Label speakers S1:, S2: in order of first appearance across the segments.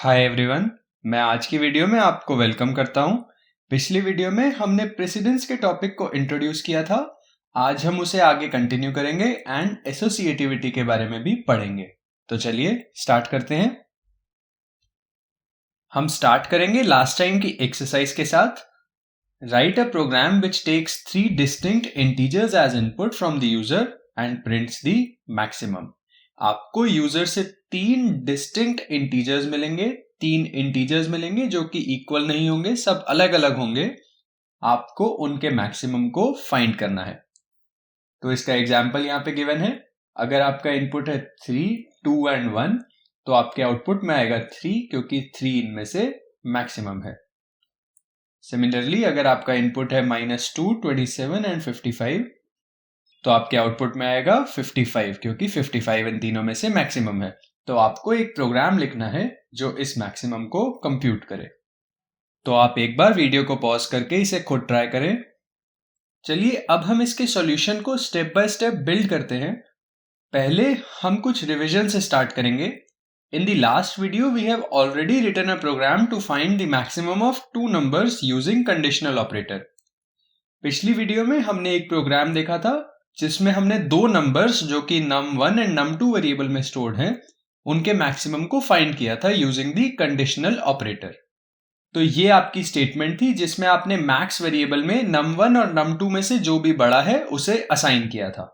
S1: Hi everyone, मैं आज की वीडियो में आपको वेलकम करता हूं। पिछली वीडियो में हमने प्रेसिडेंस के टॉपिक को इंट्रोड्यूस किया था। आज हम उसे आगे कंटिन्यू करेंगे एंड एसोसिएटिविटी के बारे में भी पढ़ेंगे। तो चलिए स्टार्ट करते हैं। हम स्टार्ट करेंगे लास्ट टाइम की एक्सरसाइज के साथ। Write a program which takes 3 distinct integers as input from the user and prints the maximum. आपको यूजर से 3 डिस्टिंक्ट इंटीजर्स मिलेंगे, 3 इंटीजर्स मिलेंगे जो कि इक्वल नहीं होंगे, सब अलग अलग होंगे। आपको उनके मैक्सिमम को फाइंड करना है। तो इसका एग्जाम्पल यहाँ पे गिवन है। अगर आपका इनपुट है 3, 2 एंड 1, तो आपके आउटपुट में आएगा 3 क्योंकि 3 इनमें से मैक्सिमम है। सिमिलरली अगर आपका इनपुट है -2, 27 एंड 55, तो आपके आउटपुट में आएगा 55 क्योंकि 55 इन तीनों में से मैक्सिमम है। तो आपको एक प्रोग्राम लिखना है जो इस मैक्सिमम को कंप्यूट करे। तो आप एक बार वीडियो को पॉज करके इसे खुद ट्राई करें। चलिए अब हम इसके सॉल्यूशन को स्टेप बाय स्टेप बिल्ड करते हैं। पहले हम कुछ रिवीजन से स्टार्ट करेंगे। In the last video, we have already written a program to find the maximum of two numbers using conditional operator. पिछली वीडियो में हमने एक प्रोग्राम देखा था जिसमें हमने दो नंबर्स जो कि num1 एंड num2 वेरिएबल में स्टोर्ड हैं, उनके मैक्सिमम को फाइंड किया था यूजिंग द कंडीशनल ऑपरेटर। तो ये आपकी स्टेटमेंट थी जिसमें आपने मैक्स वेरिएबल में num1 और num2 में से जो भी बड़ा है उसे असाइन किया था।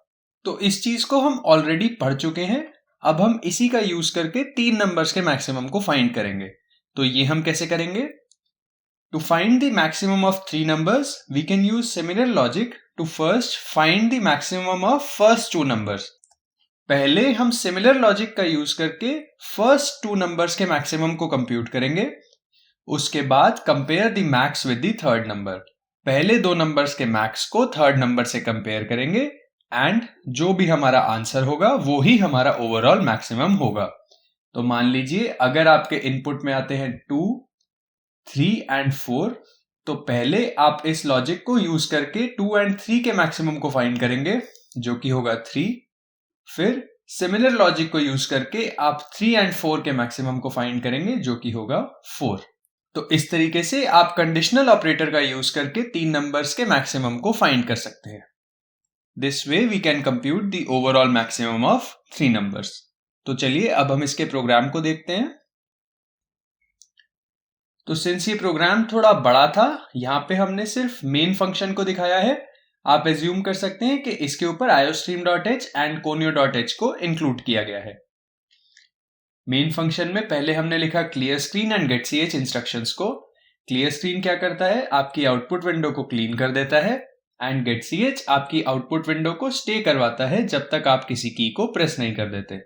S1: तो इस चीज को हम ऑलरेडी पढ़ चुके हैं। अब हम इसी का यूज करके 3 नंबर्स के मैक्सिमम को फाइंड करेंगे। तो ये हम कैसे करेंगे? To find the maximum of 3 numbers we can use similar logic to first find the maximum of first 2 numbers. पहले हम सिमिलर लॉजिक का यूज करके फर्स्ट 2 नंबर्स के मैक्सिमम को कंप्यूट करेंगे। उसके बाद compare the max with the third number. पहले 2 नंबर्स के मैक्स को थर्ड नंबर से कंपेयर करेंगे एंड जो भी हमारा आंसर होगा वो ही हमारा ओवरऑल मैक्सिमम होगा। तो मान लीजिए अगर आपके इनपुट में आते हैं 2, 3 एंड 4, तो पहले आप इस लॉजिक को यूज करके 2 एंड 3 के मैक्सिमम को फाइंड करेंगे जो कि होगा 3। फिर सिमिलर लॉजिक को यूज करके आप 3 एंड 4 के मैक्सिमम को फाइंड करेंगे जो कि होगा 4। तो इस तरीके से आप कंडीशनल ऑपरेटर का यूज करके 3 नंबर्स के मैक्सिमम को फाइंड कर सकते हैं। This way we can compute the overall maximum of 3 numbers. तो चलिए अब हम इसके प्रोग्राम को देखते हैं। तो सिंस ये प्रोग्राम थोड़ा बड़ा था, यहाँ पे हमने सिर्फ मेन फंक्शन को दिखाया है। आप एज्यूम कर सकते हैं कि इसके ऊपर iostream.h एंड conio.h को इंक्लूड किया गया है। मेन फंक्शन में पहले हमने लिखा clear screen and getch instructions को। क्लियर स्क्रीन क्या करता है? आपकी आउटपुट विंडो को क्लीन कर देता है एंड getch आपकी आउटपुट विंडो को स्टे करवाता है जब तक आप किसी की को प्रेस नहीं कर देते।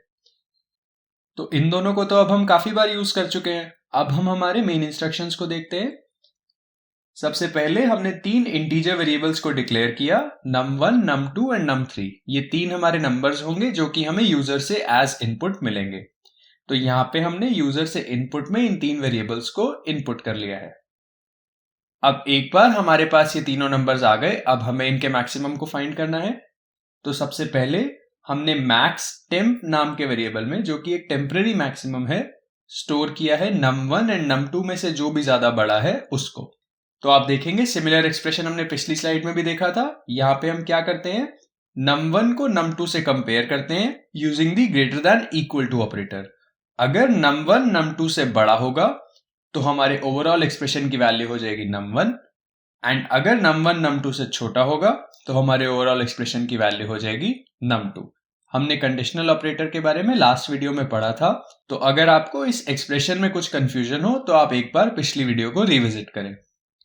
S1: तो इन दोनों को तो अब हम काफी बार यूज कर चुके हैं। अब हम हमारे मेन इंस्ट्रक्शंस को देखते हैं। सबसे पहले हमने 3 इंटीजर वेरिएबल्स को डिक्लेयर किया, num1, num2 एंड num3। ये 3 हमारे नंबर्स होंगे जो कि हमें यूजर से एज इनपुट मिलेंगे। तो यहाँ पे हमने यूजर से इनपुट में इन 3 वेरिएबल्स को इनपुट कर लिया है। अब एक बार हमारे पास ये तीनों नंबर्स आ गए, अब हमें इनके मैक्सिमम को फाइंड करना है। तो सबसे पहले हमने मैक्स टेम्प नाम के वेरिएबल में, जो कि एक टेम्पररी मैक्सिमम है, स्टोर किया है num1 एंड num2 में से जो भी ज्यादा बड़ा है उसको। तो आप देखेंगे सिमिलर एक्सप्रेशन हमने पिछली स्लाइड में भी देखा था। यहाँ पे हम क्या करते हैं? num1 को num2 से कंपेयर करते हैं using the greater than equal to operator. अगर num1 num2 से बड़ा होगा तो हमारे ओवरऑल एक्सप्रेशन की वैल्यू हो जाएगी num1, एंड अगर num1 num2 से छोटा होगा तो हमारे ओवरऑल एक्सप्रेशन की वैल्यू हो जाएगी num2। हमने कंडीशनल ऑपरेटर के बारे में लास्ट वीडियो में पढ़ा था। तो अगर आपको इस एक्सप्रेशन में कुछ कंफ्यूजन हो तो आप एक बार पिछली वीडियो को रिविजिट करें।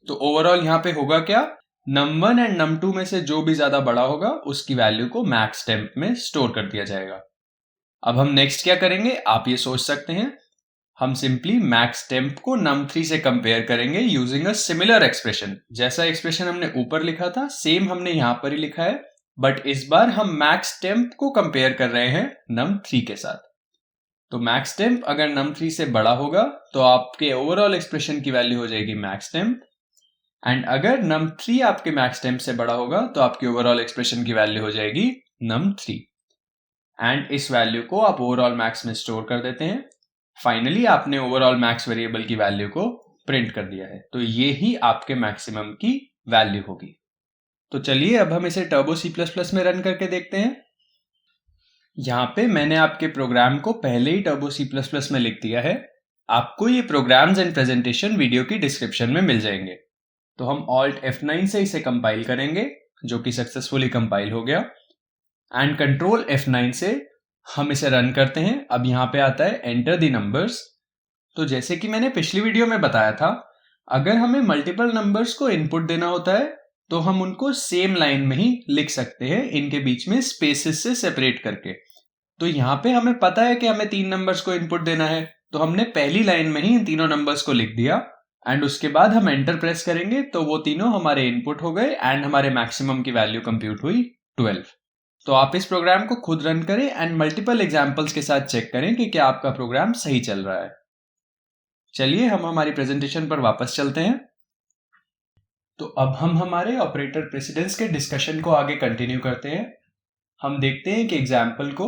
S1: तो ओवरऑल यहाँ पे होगा क्या? num1 एंड num2 में से जो भी ज्यादा बड़ा होगा उसकी वैल्यू को मैक्स टेम्प में स्टोर कर दिया जाएगा। अब हम नेक्स्ट क्या करेंगे आप ये सोच सकते हैं। हम सिंपली मैक्स टेम्प को num3 से कंपेयर करेंगे यूजिंग अ सिमिलर एक्सप्रेशन। जैसा एक्सप्रेशन हमने ऊपर लिखा था सेम हमने यहां पर ही लिखा है, बट इस बार हम मैक्स टेम्प को कंपेयर कर रहे हैं num3 के साथ। तो मैक्स टेम्प अगर num3 से बड़ा होगा तो आपके ओवरऑल एक्सप्रेशन की वैल्यू हो जाएगी मैक्स टेम्प, एंड अगर num3 आपके मैक्स टेम्प से बड़ा होगा तो आपकी ओवरऑल एक्सप्रेशन की वैल्यू हो जाएगी num3। एंड इस वैल्यू को आप ओवरऑल मैक्स में स्टोर कर देते हैं। फाइनली आपने ओवरऑल मैक्स वेरिएबल की वैल्यू को प्रिंट कर दिया है। तो ये ही आपके मैक्सिमम की वैल्यू होगी। तो चलिए अब हम इसे टर्बो C++ में रन करके देखते हैं। यहाँ पे मैंने आपके प्रोग्राम को पहले ही टर्बो C++ में लिख दिया है। आपको ये प्रोग्राम्स एंड प्रेजेंटेशन वीडियो की डिस्क्रिप्शन में मिल जाएंगे। तो हम Alt F9 से इसे कंपाइल करेंगे, जो कि सक्सेसफुली कंपाइल हो गया, एंड कंट्रोल F9 से हम इसे रन करते हैं। अब यहाँ पे आता है एंटर द नंबर्स। तो जैसे कि मैंने पिछली वीडियो में बताया था, अगर हमें मल्टीपल नंबर्स को इनपुट देना होता है तो हम उनको सेम लाइन में ही लिख सकते हैं, इनके बीच में स्पेसेस से सेपरेट करके। तो यहाँ पे हमें पता है कि हमें 3 नंबर्स को इनपुट देना है, तो हमने पहली लाइन में ही इन तीनों नंबर्स को लिख दिया एंड उसके बाद हम एंटर प्रेस करेंगे तो वो तीनों हमारे इनपुट हो गए एंड हमारे मैक्सिमम की वैल्यू कंप्यूट हुई 12। तो आप इस प्रोग्राम को खुद रन करें एंड मल्टीपल एग्जाम्पल्स के साथ चेक करें कि क्या आपका प्रोग्राम सही चल रहा है। चलिए हम हमारी प्रेजेंटेशन पर वापस चलते हैं। तो अब हम हमारे ऑपरेटर प्रेसिडेंस के डिस्कशन को आगे कंटिन्यू करते हैं। हम देखते हैं कि एग्जाम्पल को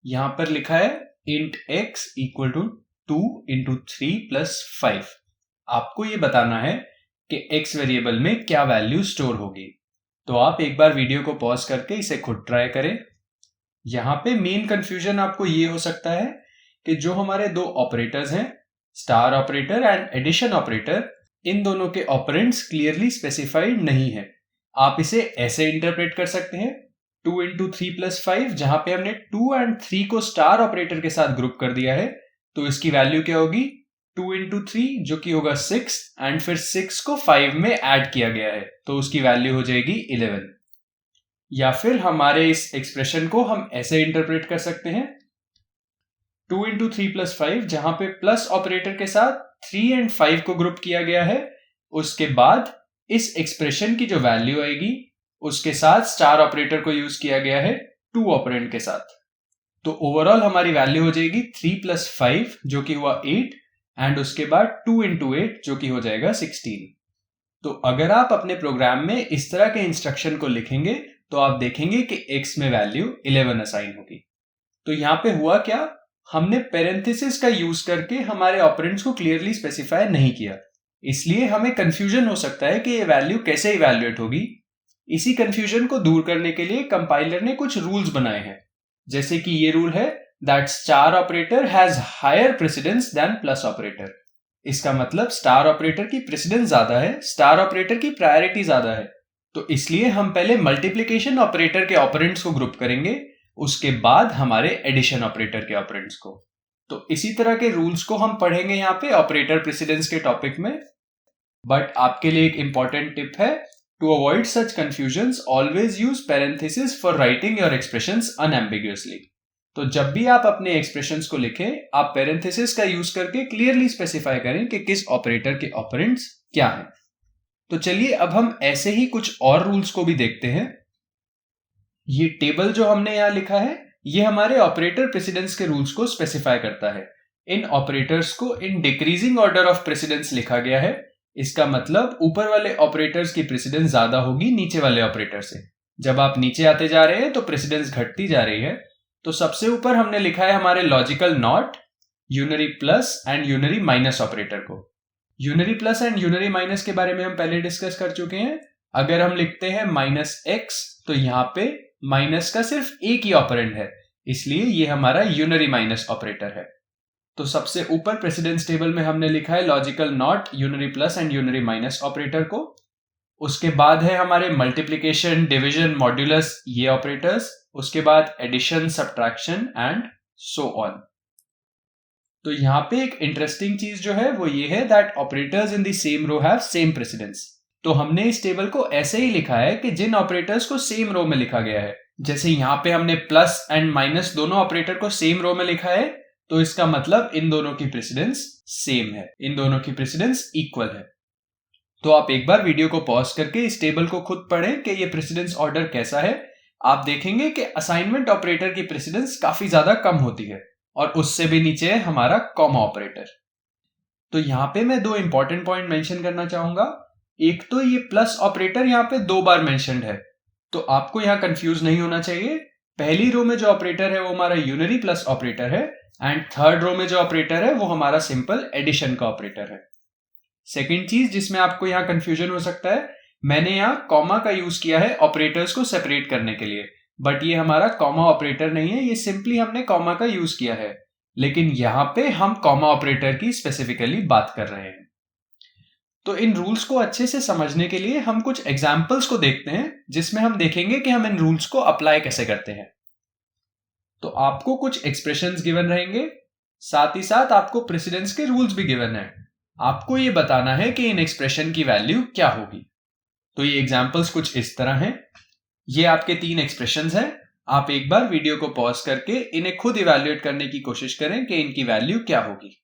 S1: यहां पर लिखा है int x equal to 2 into 3 plus 5। आपको ये बताना है कि x वेरिएबल में क्या वैल्यू स्टोर होगी। तो आप एक बार वीडियो को पॉज करके इसे खुद ट्राई करें। यहाँ पे मेन कंफ्यूजन आपको ये हो सकता है कि जो हमारे दो ऑपरेटर्स हैं, star operator and addition operator, इन दोनों के ऑपरेंड्स क्लियरली स्पेसिफाइड नहीं है। आप इसे ऐसे इंटरप्रेट कर सकते हैं 2 इंटू 3 प्लस 5, जहां पे हमने 2 एंड 3 को स्टार ऑपरेटर के साथ ग्रुप कर दिया है, तो इसकी वैल्यू क्या होगी 2 इंटू 3 जो कि होगा 6 एंड फिर 6 को 5 में ऐड किया गया है तो उसकी वैल्यू हो जाएगी 11। या फिर हमारे इस एक्सप्रेशन को हम ऐसे इंटरप्रेट कर सकते हैं 2 इंटू 3 प्लस 5, जहां पे प्लस ऑपरेटर के साथ 3 एंड 5 को ग्रुप किया गया है, उसके बाद इस एक्सप्रेशन की जो वैल्यू आएगी उसके साथ स्टार ऑपरेटर को यूज किया गया है 2 ऑपरेंड के साथ। तो ओवरऑल हमारी वैल्यू हो जाएगी 3 प्लस 5 जो कि हुआ 8 एंड उसके बाद 2 इंटू 8 जो कि हो जाएगा 16। तो अगर आप अपने प्रोग्राम में इस तरह के इंस्ट्रक्शन को लिखेंगे तो आप देखेंगे कि x में वैल्यू 11 असाइन होगी। तो यहाँ पे हुआ क्या, हमने पेरेंथेसिस का यूज करके हमारे ऑपरेंड्स को क्लियरली स्पेसिफाई नहीं किया, इसलिए हमें कंफ्यूजन हो सकता है कि ये वैल्यू कैसे इवैल्यूएट होगी। इसी कंफ्यूजन को दूर करने के लिए कंपाइलर ने कुछ रूल्स बनाए हैं, जैसे कि ये रूल है that star operator has higher precedence then plus operator. इसका मतलब स्टार ऑपरेटर की प्रेसिडेंस ज्यादा है, स्टार ऑपरेटर की प्रायोरिटी ज्यादा है। तो इसलिए हम पहले मल्टीप्लिकेशन ऑपरेटर के ऑपरेंड्स को ग्रुप करेंगे, उसके बाद हमारे एडिशन ऑपरेटर के ऑपरेंड्स को। तो इसी तरह के रूल्स को हम पढ़ेंगे यहाँ पे ऑपरेटर प्रेसिडेंस के टॉपिक में। बट आपके लिए एक इंपॉर्टेंट टिप है, to avoid such confusions always use parenthesis for writing your expressions unambiguously. तो जब भी आप अपने एक्सप्रेशंस को लिखें, आप पेरेंथेसिस का यूज करके क्लियरली स्पेसिफाई करें कि किस ऑपरेटर के ऑपरेंड्स क्या हैं। तो चलिए अब हम ऐसे ही कुछ और रूल्स को भी देखते हैं। ये टेबल जो हमने यहां लिखा है, ये हमारे ऑपरेटर प्रेसिडेंस के रूल्स को स्पेसिफाई करता है। इन ऑपरेटर्स को in decreasing order of precedence लिखा गया है। इसका मतलब ऊपर वाले ऑपरेटर्स की प्रेसिडेंस ज्यादा होगी नीचे वाले ऑपरेटर से। जब आप नीचे आते जा रहे हैं तो प्रेसिडेंस घटती जा रही है। तो सबसे ऊपर हमने लिखा है हमारे logical not, unary plus and unary minus operator को। Unary plus and unary minus के बारे में हम पहले डिस्कस कर चुके हैं। अगर हम लिखते हैं -x तो यहाँ पे माइनस का सिर्फ एक ही ऑपरेंड है, इसलिए ये हमारा यूनरी माइनस ऑपरेटर है। तो सबसे ऊपर प्रेसिडेंस टेबल में हमने लिखा है logical not, unary plus and unary minus operator को। उसके बाद है हमारे मल्टीप्लिकेशन, डिवीजन, मॉड्यूलस, ये ऑपरेटर्स। उसके बाद addition, subtraction and so on. तो यहाँ पे एक इंटरेस्टिंग चीज जो है वो ये है that operators in the same row have same precedence. तो हमने इस टेबल को ऐसे ही लिखा है कि जिन ऑपरेटर्स को सेम रो में लिखा गया है, जैसे यहाँ पे हमने प्लस एंड माइनस दोनों ऑपरेटर को सेम रो में लिखा है, तो इसका मतलब इन दोनों की प्रेसिडेंस सेम है, इन दोनों की प्रेसिडेंस इक्वल है। तो आप एक बार वीडियो को पॉज करके इस टेबल को खुद पढ़ें कि ये प्रेसिडेंस ऑर्डर कैसा है। आप देखेंगे कि असाइनमेंट ऑपरेटर की प्रेसिडेंस काफी ज्यादा कम होती है और उससे भी नीचे है हमारा कॉमा ऑपरेटर। तो यहाँ पे मैं दो इंपॉर्टेंट पॉइंट मेंशन करना चाहूंगा। एक तो ये प्लस ऑपरेटर यहाँ पे 2 बार मेंशन्ड है, तो आपको यहाँ कंफ्यूज नहीं होना चाहिए। पहली रो में जो ऑपरेटर है वो हमारा यूनरी प्लस ऑपरेटर है, एंड थर्ड रो में जो ऑपरेटर है वो हमारा सिंपल एडिशन का ऑपरेटर है। सेकेंड चीज जिसमें आपको यहाँ कंफ्यूजन हो सकता है, मैंने यहाँ कॉमा का यूज किया है ऑपरेटर्स को सेपरेट करने के लिए, बट ये हमारा कॉमा ऑपरेटर नहीं है, ये सिंपली हमने कॉमा का यूज किया है, लेकिन यहाँ पे हम कॉमा ऑपरेटर की स्पेसिफिकली बात कर रहे हैं। तो इन रूल्स को अच्छे से समझने के लिए हम कुछ एग्जाम्पल्स को देखते हैं, जिसमें हम देखेंगे कि हम इन रूल्स को अप्लाई कैसे करते हैं। तो आपको कुछ एक्सप्रेशंस गिवन रहेंगे, साथ ही साथ आपको प्रेसिडेंस के रूल्स भी गिवन है। आपको ये बताना है कि इन एक्सप्रेशन की वैल्यू क्या होगी। तो ये एग्जाम्पल्स कुछ इस तरह हैं। ये आपके 3 एक्सप्रेशंस हैं। आप एक बार वीडियो को पॉज करके इन्हें खुद इवैल्यूएट करने की कोशिश करें कि इनकी वैल्यू क्या होगी।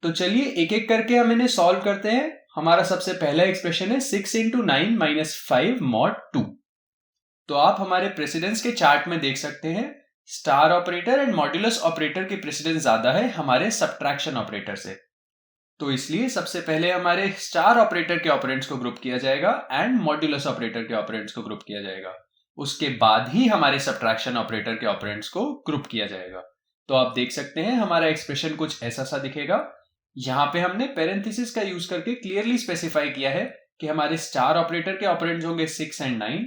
S1: तो चलिए एक एक करके हम इन्हें सॉल्व करते हैं। हमारा सबसे पहला एक्सप्रेशन है 6 × 9 - 5 mod 2। तो आप हमारे प्रेसिडेंस के चार्ट में देख सकते हैं star operator and modulus operator की प्रेसिडेंस ज्यादा है हमारे सब्ट्रैक्शन ऑपरेटर से। तो इसलिए सबसे पहले हमारे स्टार ऑपरेटर के ऑपरेंड्स को ग्रुप किया जाएगा एंड मॉड्यूलस ऑपरेटर के ऑपरेंड्स को ग्रुप किया जाएगा। उसके बाद ही हमारे सब्ट्रैक्शन ऑपरेटर के ऑपरेंड्स को ग्रुप किया जाएगा। तो आप देख सकते हैं हमारा एक्सप्रेशन कुछ ऐसा सा दिखेगा। यहाँ पे हमने पेरेंथेसिस का यूज करके क्लियरली स्पेसिफाई किया है कि हमारे स्टार ऑपरेटर के ऑपरेंड्स होंगे 6 और 9,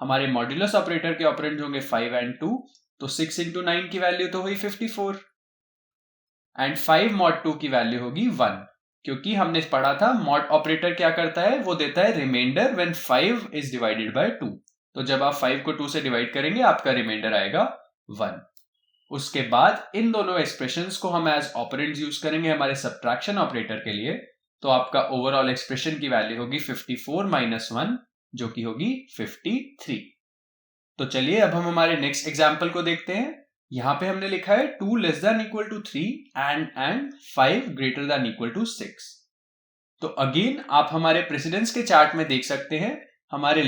S1: हमारे मॉड्यूलस ऑपरेटर के ऑपरेंड्स होंगे 5 और 2। तो 6 × 9 की वैल्यू तो हुई 54 एंड 5 mod 2 की वैल्यू होगी 1, क्योंकि हमने पढ़ा था मॉड ऑपरेटर क्या करता है, वो देता है remainder when 5 is divided by 2। तो जब आप 5 को 2 से डिवाइड करेंगे आपका रिमाइंडर आएगा 1। उसके बाद इन दोनों एक्सप्रेशंस को हम एज ऑपरेंड्स यूज करेंगे हमारे सब्ट्रैक्शन ऑपरेटर के लिए। तो आपका ओवरऑल एक्सप्रेशन की वैल्यू होगी 54 - 1, जो कि होगी 53। तो चलिए अब हम हमारे नेक्स्ट एग्जाम्पल को देखते हैं। यहां पे हमने लिखा है 2 <= 3 एंड 5 <= 6। तो अगेन आप हमारे प्रेसिडेंस के चार्ट में देख सकते हैं हमारे <=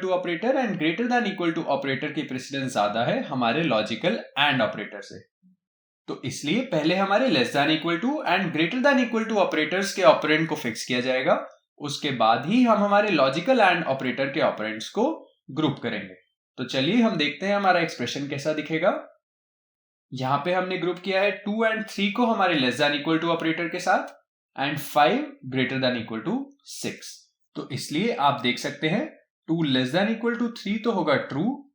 S1: ऑपरेटर एंड <= ऑपरेटर की प्रेसिडेंस ज्यादा है हमारे लॉजिकल एंड ऑपरेटर से। तो इसलिए पहले हमारे <= एंड <= ऑपरेटर्स के ऑपरेंड को फिक्स किया जाएगा। उसके बाद ही हम हमारे लॉजिकल एंड ऑपरेटर के ऑपरेंड्स को ग्रुप करेंगे। तो चलिए हम देखते हैं हमारा एक्सप्रेशन कैसा दिखेगा। यहां पे हमने ग्रुप किया है 2 और 3 को हमारे <= ऑपरेटर के साथ एंड 5 <= 6। तो इसलिए आप देख सकते हैं 2 <= 3 तो होगा ट्रू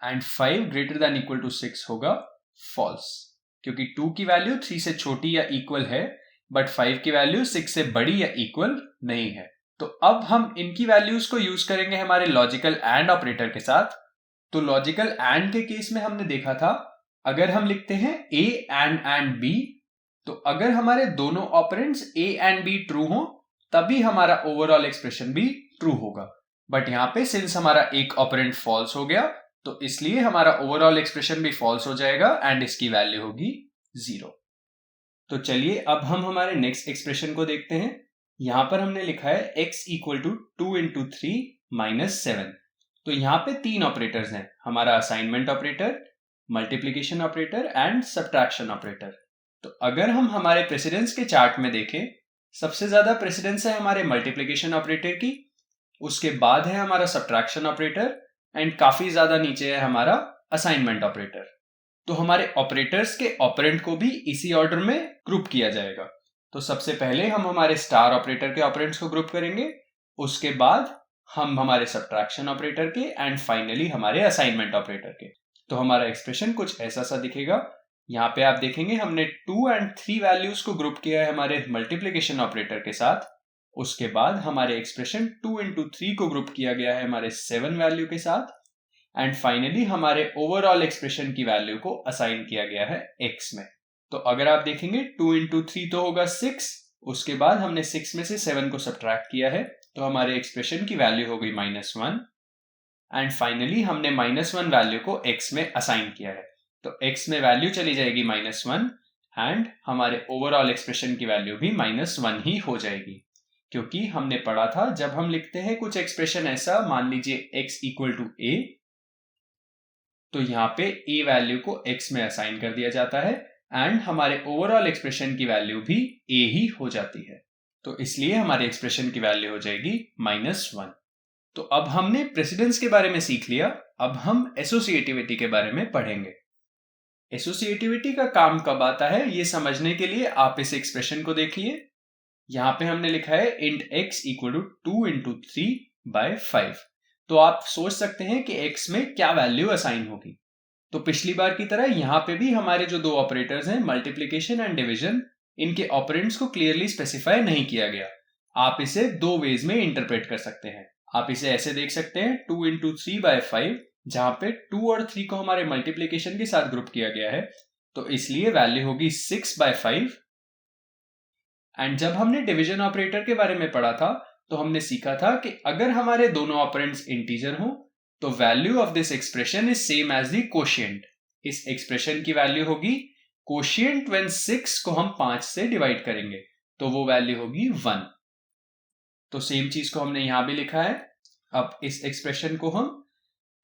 S1: एंड 5 <= 6 होगा फॉल्स, क्योंकि 2 की वैल्यू 3 से छोटी या इक्वल है बट 5 की वैल्यू 6 से बड़ी या इक्वल नहीं है। तो अब हम इनकी वैल्यूज को यूज करेंगे हमारे लॉजिकल एंड ऑपरेटर के साथ। तो लॉजिकल एंड के केस में हमने देखा था अगर हम लिखते हैं a एंड b, तो अगर हमारे दोनों operands a and b true हो तभी हमारा ओवरऑल एक्सप्रेशन भी ट्रू होगा। बट यहां पे सिंस हमारा एक ऑपरेंड फॉल्स हो गया तो इसलिए हमारा ओवरऑल एक्सप्रेशन भी फॉल्स हो जाएगा एंड इसकी वैल्यू होगी 0। तो चलिए अब हम हमारे नेक्स्ट एक्सप्रेशन को देखते हैं। यहां पर हमने लिखा है x = 2 × 3 - 7। तो यहां पे 3 ऑपरेटर्स हैं, हमारा assignment operator, multiplication operator and subtraction operator. तो अगर हम हमारे प्रेसिडेंस के चार्ट में देखें, सबसे ज्यादा प्रेसिडेंस है हमारे मल्टीप्लिकेशन ऑपरेटर की, उसके बाद है हमारा सब्ट्रैक्शन ऑपरेटर एंड काफी ज्यादा नीचे है हमारा असाइनमेंट ऑपरेटर। तो हमारे ऑपरेटर्स के ऑपरेंड को भी इसी ऑर्डर में ग्रुप किया जाएगा। तो सबसे पहले हम हमारे स्टार ऑपरेटर के ऑपरेंड्स को ग्रुप करेंगे, उसके बाद हम हमारे सब्ट्रैक्शन ऑपरेटर के एंड फाइनली हमारे असाइनमेंट ऑपरेटर के। तो हमारा एक्सप्रेशन कुछ ऐसा सा दिखेगा। यहाँ पे आप देखेंगे हमने 2 और 3 वैल्यूज को ग्रुप किया है हमारे मल्टीप्लिकेशन ऑपरेटर के साथ। उसके बाद हमारे एक्सप्रेशन 2 × 3 को ग्रुप किया गया है हमारे 7 वैल्यू के साथ एंड फाइनली हमारे ओवरऑल एक्सप्रेशन की वैल्यू को असाइन किया गया है x में। तो अगर आप देखेंगे 2 × 3 तो होगा 6, उसके बाद हमने 6 में से 7 को सब्ट्रैक्ट किया है तो हमारे एक्सप्रेशन की वैल्यू हो गई -1 एंड फाइनली हमने -1 वैल्यू को x में असाइन किया है। तो x में वैल्यू चली जाएगी -1 एंड हमारे ओवरऑल एक्सप्रेशन की वैल्यू भी -1 ही हो जाएगी, क्योंकि हमने पढ़ा था जब हम लिखते हैं कुछ एक्सप्रेशन ऐसा, मान लीजिए x = a, तो यहाँ पे a वैल्यू को x में असाइन कर दिया जाता है एंड हमारे ओवरऑल एक्सप्रेशन की वैल्यू भी a ही हो जाती है। तो इसलिए हमारे एक्सप्रेशन की वैल्यू हो जाएगी -1। तो अब हमने प्रेसिडेंस के बारे में सीख लिया, अब हम एसोसिएटिविटी के बारे में पढ़ेंगे। एसोसिएटिविटी का काम कब आता है ये समझने के लिए आप इस एक्सप्रेशन को देखिए। यहां पे हमने लिखा है int x equal to 2 into 3/5। तो आप सोच सकते हैं कि x में क्या वैल्यू असाइन होगी। तो पिछली बार की तरह यहां पे भी हमारे जो दो ऑपरेटर्स हैं मल्टीप्लिकेशन एंड डिवीजन, इनके ऑपरेंड्स को क्लियरली स्पेसिफाई नहीं किया गया। आप इसे दो वेज में इंटरप्रेट कर सकते हैं। आप इसे ऐसे देख सकते हैं 2 इंटू 3/5, जहां पे 2 और 3 को हमारे मल्टीप्लिकेशन के साथ ग्रुप किया गया है, तो इसलिए वैल्यू होगी 6/5। एंड जब हमने डिवीजन ऑपरेटर के बारे में पढ़ा था तो हमने सीखा था कि अगर हमारे दोनों ऑपरेंड्स इंटीजर हो तो value of this expression is same as the quotient. इस एक्सप्रेशन की वैल्यू होगी कोशिएंट व्हेन 6 को हम 5 से डिवाइड करेंगे, तो वो वैल्यू होगी 1। तो सेम चीज को हमने यहां भी लिखा है। अब इस एक्सप्रेशन को हम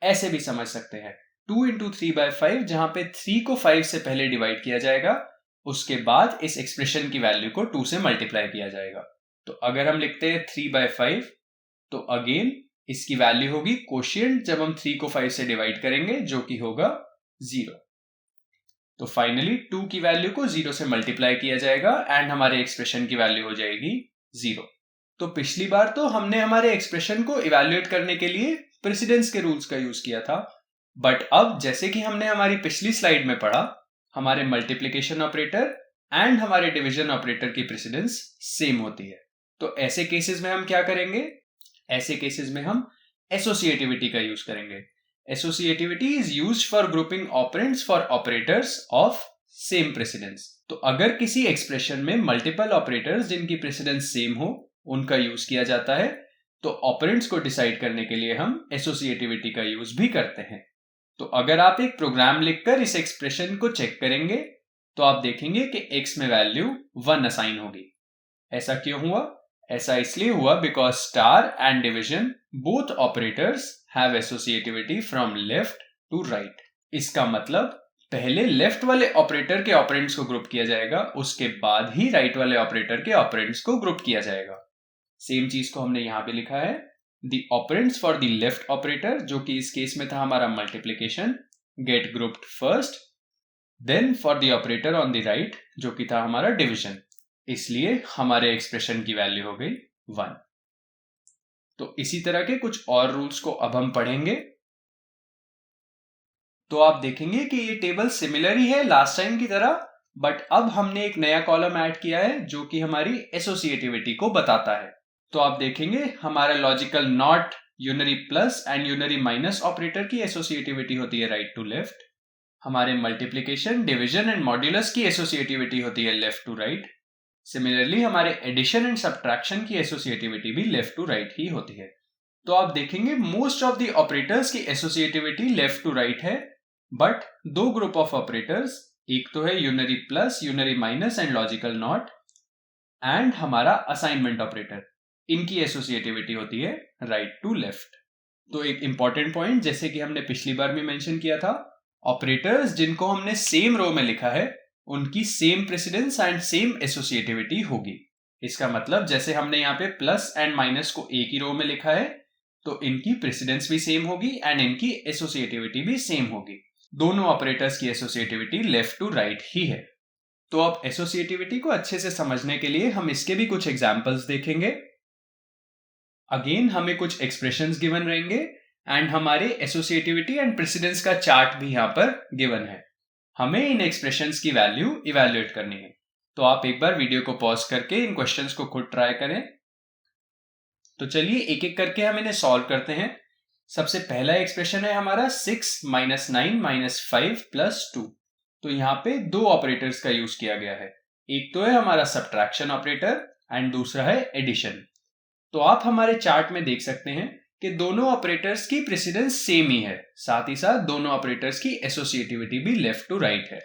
S1: ऐसे भी समझ सकते हैं 2 इंटू 3/5, जहां पे 3 को 5 से पहले डिवाइड किया जाएगा, उसके बाद इस एक्सप्रेशन की वैल्यू को 2 से मल्टीप्लाई किया जाएगा। तो अगर हम लिखते हैं 3/5, तो अगेन इसकी वैल्यू होगी कोशिएंट जब हम 3 को 5 से डिवाइड करेंगे, जो कि होगा 0। तो फाइनली 2 की वैल्यू को 0 से मल्टीप्लाई किया जाएगा एंड हमारे एक्सप्रेशन की वैल्यू हो जाएगी 0। तो पिछली बार तो हमने हमारे एक्सप्रेशन को इवैल्यूएट करने के लिए प्रेसिडेंस के रूल्स का यूज किया था, बट अब जैसे कि हमने हमारी पिछली स्लाइड में पढ़ा, हमारे मल्टीप्लिकेशन ऑपरेटर एंड हमारे डिवीजन ऑपरेटर की प्रेसिडेंस सेम होती है। तो ऐसे केसेस में हम क्या करेंगे? ऐसे केसेस में हम एसोसिएटिविटी का यूज करेंगे। Associativity is used for grouping operands for operators of same precedence. तो अगर किसी एक्सप्रेशन में मल्टीपल ऑपरेटर्स जिनकी प्रेसिडेंस सेम हो उनका यूज किया जाता है, तो ऑपरेंड्स को डिसाइड करने के लिए हम एसोसिएटिविटी का यूज भी करते हैं। तो अगर आप एक प्रोग्राम लिखकर इस एक्सप्रेशन को चेक करेंगे तो आप देखेंगे कि x में वैल्यू 1 असाइन होगी। ऐसा क्यों हुआ? ऐसा इसलिए हुआ because star and division both operators have associativity from left to right. इसका मतलब पहले लेफ्ट वाले ऑपरेटर के ऑपरेंड्स को ग्रुप किया जाएगा, उसके बाद ही राइट वाले ऑपरेटर के ऑपरेंड्स को ग्रुप किया जाएगा। सेम चीज को हमने यहां पे लिखा है, the operands for the left operator, जो कि इस केस में था हमारा multiplication, get grouped first, then for the operator on the right, जो कि था हमारा डिवीजन। इसलिए हमारे एक्सप्रेशन की वैल्यू हो गई 1। तो इसी तरह के कुछ और रूल्स को अब हम पढ़ेंगे। तो आप देखेंगे कि ये टेबल सिमिलर ही है लास्ट टाइम की तरह, बट अब हमने एक नया कॉलम ऐड किया है जो कि हमारी एसोसिएटिविटी को बताता है। तो आप देखेंगे हमारा logical not, unary plus and unary minus operator की एसोसिएटिविटी होती है राइट टू लेफ्ट। हमारे मल्टीप्लिकेशन, डिवीजन एंड मॉड्यूलस की एसोसिएटिविटी होती है लेफ्ट टू राइट। सिमिलरली हमारे एडिशन एंड सब्ट्रैक्शन की एसोसिएटिविटी भी लेफ्ट टू राइट ही होती है। तो आप देखेंगे मोस्ट ऑफ द ऑपरेटर्स की एसोसिएटिविटी लेफ्ट टू राइट है, बट दो ग्रुप ऑफ ऑपरेटर्स, एक तो है unary plus, unary minus and logical not, and हमारा असाइनमेंट ऑपरेटर, इनकी एसोसिएटिविटी होती है राइट टू लेफ्ट। तो एक इंपॉर्टेंट पॉइंट, जैसे कि हमने पिछली बार भी मेंशन किया था, ऑपरेटर्स जिनको हमने सेम रो में लिखा है उनकी same precedence and same associativity होगी। इसका मतलब जैसे हमने यहाँ पे प्लस एंड माइनस को एक ही रो में लिखा है, तो इनकी प्रेसिडेंस भी सेम होगी एंड इनकी एसोसिएटिविटी भी सेम होगी। दोनों ऑपरेटर्स की एसोसिएटिविटी लेफ्ट टू राइट ही है। तो अब एसोसिएटिविटी को अच्छे से समझने के लिए हम इसके भी कुछ एग्जांपल्स देखेंगे। अगेन हमें कुछ एक्सप्रेशंस गिवन रहेंगे एंड हमारे एसोसिएटिविटी एंड प्रेसिडेंस का चार्ट भी यहाँ पर गिवन है। हमें इन एक्सप्रेशंस की वैल्यू इवैल्यूएट करनी है। तो आप एक बार वीडियो को पॉज करके इन क्वेश्चंस को खुद ट्राई करें। तो चलिए एक एक करके हम इन्हें सॉल्व करते हैं। सबसे पहला एक्सप्रेशन है हमारा 6 - 9 - 5 + 2। तो यहाँ पे दो ऑपरेटर्स का यूज किया गया है। एक तो है हमारा सब्ट्रैक्शन ऑपरेटर एंड दूसरा है एडिशन। तो आप हमारे चार्ट में देख सकते हैं कि दोनों ऑपरेटर्स की प्रेसिडेंस सेम ही है, साथ ही साथ दोनों ऑपरेटर्स की एसोसिएटिविटी भी लेफ्ट टू राइट है।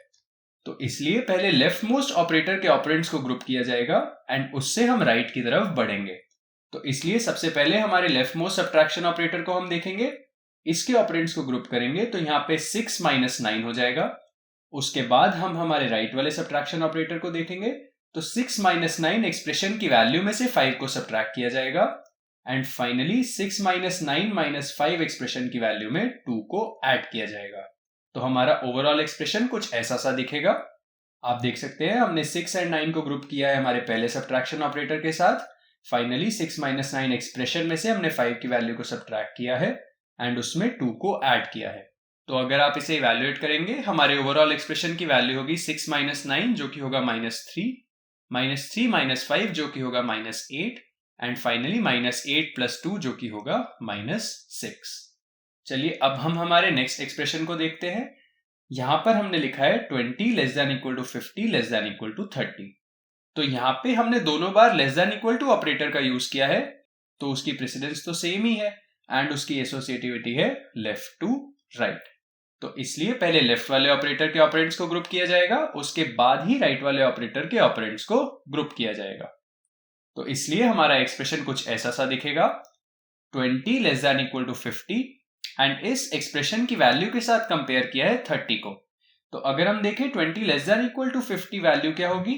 S1: तो इसलिए पहले लेफ्ट मोस्ट ऑपरेटर के ऑपरेंड्स को ग्रुप किया जाएगा एंड उससे हम राइट की तरफ बढ़ेंगे। तो इसलिए सबसे पहले हमारे लेफ्ट मोस्ट सब्ट्रैक्शन ऑपरेटर को हम देखेंगे, इसके ऑपरेंड्स को ग्रुप करेंगे तो यहाँ पे 6 - 9 हो जाएगा। उसके बाद हम हमारे राइट वाले सब्ट्रैक्शन ऑपरेटर को देखेंगे, तो 6 - 9 एक्सप्रेशन की वैल्यू में से 5 को सब्ट्रैक्ट किया जाएगा एंड फाइनली 6 - 9 - 5 एक्सप्रेशन की वैल्यू में 2 को ऐड किया जाएगा। तो हमारा ओवरऑल एक्सप्रेशन कुछ ऐसा सा दिखेगा। आप देख सकते हैं हमने 6 और 9 को ग्रुप किया है हमारे पहले सब्ट्रैक्शन ऑपरेटर के साथ। फाइनली 6 - 9 एक्सप्रेशन में से हमने 5 की वैल्यू को सब्ट्रैक्ट किया है एंड उसमें 2 को ऐड किया है। तो अगर आप इसे इवैल्यूएट करेंगे हमारे ओवरऑल एक्सप्रेशन की वैल्यू होगी 6 - 9 जो कि होगा -3, -3 - 5 जो कि होगा -8 एंड फाइनली -8 + 2 जो कि होगा -6। चलिए अब हम हमारे नेक्स्ट एक्सप्रेशन को देखते हैं। यहां पर हमने लिखा है 20 <= 50 <= 30। तो यहां पे हमने दोनों बार <= ऑपरेटर का यूज किया है, तो उसकी प्रेसिडेंस तो सेम ही है एंड उसकी एसोसिएटिविटी है लेफ्ट टू राइट। तो इसलिए पहले लेफ्ट वाले ऑपरेटर के ऑपरेंड्स को ग्रुप किया जाएगा, उसके बाद ही राइट वाले ऑपरेटर के ऑपरेंड्स को ग्रुप किया जाएगा। तो इसलिए हमारा एक्सप्रेशन कुछ ऐसा सा दिखेगा, 20 <= 50 एंड इस एक्सप्रेशन की वैल्यू के साथ कंपेयर किया है 30 को। तो अगर हम देखें 20 <= 50 वैल्यू क्या होगी,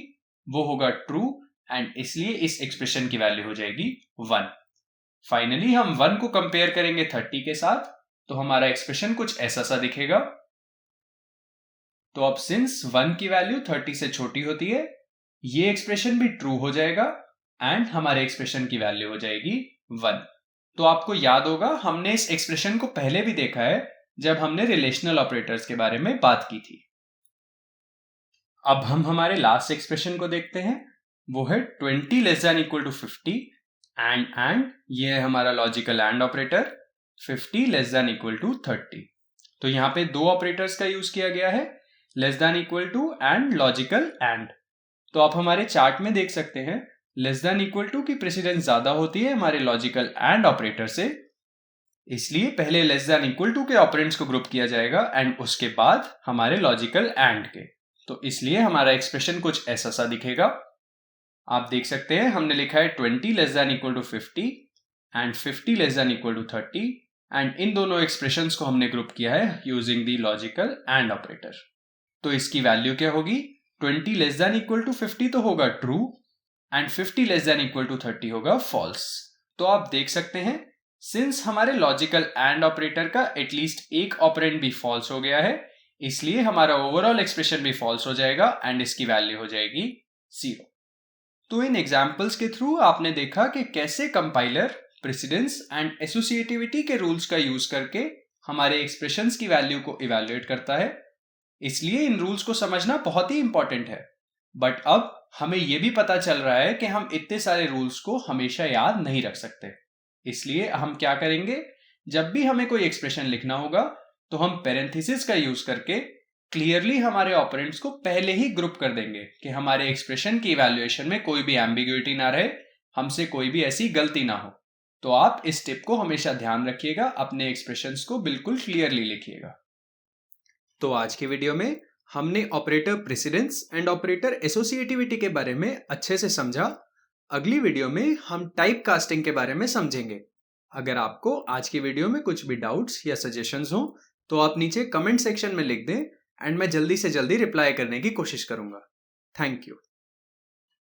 S1: वो होगा ट्रू एंड इसलिए इस एक्सप्रेशन की वैल्यू हो जाएगी 1। फाइनली हम 1 को कंपेयर करेंगे 30 के साथ, तो हमारा एक्सप्रेशन कुछ ऐसा सा दिखेगा। तो अब सिंस 1 की वैल्यू 30 से छोटी होती है, ये एक्सप्रेशन भी ट्रू हो जाएगा एंड हमारे एक्सप्रेशन की वैल्यू हो जाएगी 1। तो आपको याद होगा हमने इस एक्सप्रेशन को पहले भी देखा है जब हमने रिलेशनल ऑपरेटर्स के बारे में बात की थी। अब हम हमारे लास्ट एक्सप्रेशन को देखते हैं, वो है 20 <= 50 एंड ये है हमारा लॉजिकल एंड ऑपरेटर 50 <= 30। तो यहाँ पे दो ऑपरेटर्स का यूज किया गया है, <= एंड लॉजिकल एंड। तो आप हमारे चार्ट में देख सकते हैं <= की प्रेसिडेंस ज्यादा होती है हमारे लॉजिकल एंड ऑपरेटर से, इसलिए पहले <= के ऑपरेंड्स को ग्रुप किया जाएगा एंड उसके बाद हमारे लॉजिकल एंड के। तो इसलिए हमारा एक्सप्रेशन कुछ ऐसा सा दिखेगा। आप देख सकते हैं हमने लिखा है 20 <= 50 एंड 50 <= 30 एंड इन दोनों एक्सप्रेशंस को हमने ग्रुप किया है using the logical and operator. तो इसकी वैल्यू क्या होगी, 20 <= 50 तो होगा ट्रू एंड 50 <= 30 होगा फॉल्स। तो आप देख सकते हैं सिंस हमारे लॉजिकल एंड ऑपरेटर का एटलीस्ट एक ऑपरेंड भी फॉल्स हो गया है, इसलिए हमारा ओवरऑल एक्सप्रेशन भी फॉल्स हो जाएगा एंड इसकी वैल्यू हो जाएगी 0। तो इन एग्जाम्पल्स के थ्रू आपने देखा कि कैसे कंपाइलर प्रेसिडेंस एंड एसोसिएटिविटी के रूल्स का यूज करके हमारे एक्सप्रेशंस की वैल्यू को इवैल्यूएट करता है। इसलिए इन रूल्स को समझना बहुत ही इंपॉर्टेंट है। बट अब हमें यह भी पता चल रहा है कि हम इतने सारे रूल्स को हमेशा याद नहीं रख सकते। इसलिए हम क्या करेंगे, जब भी हमें कोई एक्सप्रेशन लिखना होगा तो हम पैरेंथेसिस का यूज करके क्लियरली हमारे ऑपरेंड्स को पहले ही ग्रुप कर देंगे कि हमारे एक्सप्रेशन की इवैल्यूएशन में कोई भी एम्बिग्युइटी ना रहे, हमसे कोई भी ऐसी गलती ना हो। तो आप इस टिप को हमेशा ध्यान रखिएगा, अपने एक्सप्रेशंस को बिल्कुल क्लियरली लिखिएगा। तो आज की वीडियो में हमने operator precedence and operator associativity के बारे में अच्छे से समझा। अगली वीडियो में हम टाइप कास्टिंग के बारे में समझेंगे। अगर आपको आज की वीडियो में कुछ भी डाउट्स या सजेशंस हो तो आप नीचे कमेंट सेक्शन में लिख दें एंड मैं जल्दी से जल्दी रिप्लाई करने की कोशिश करूंगा। Thank you.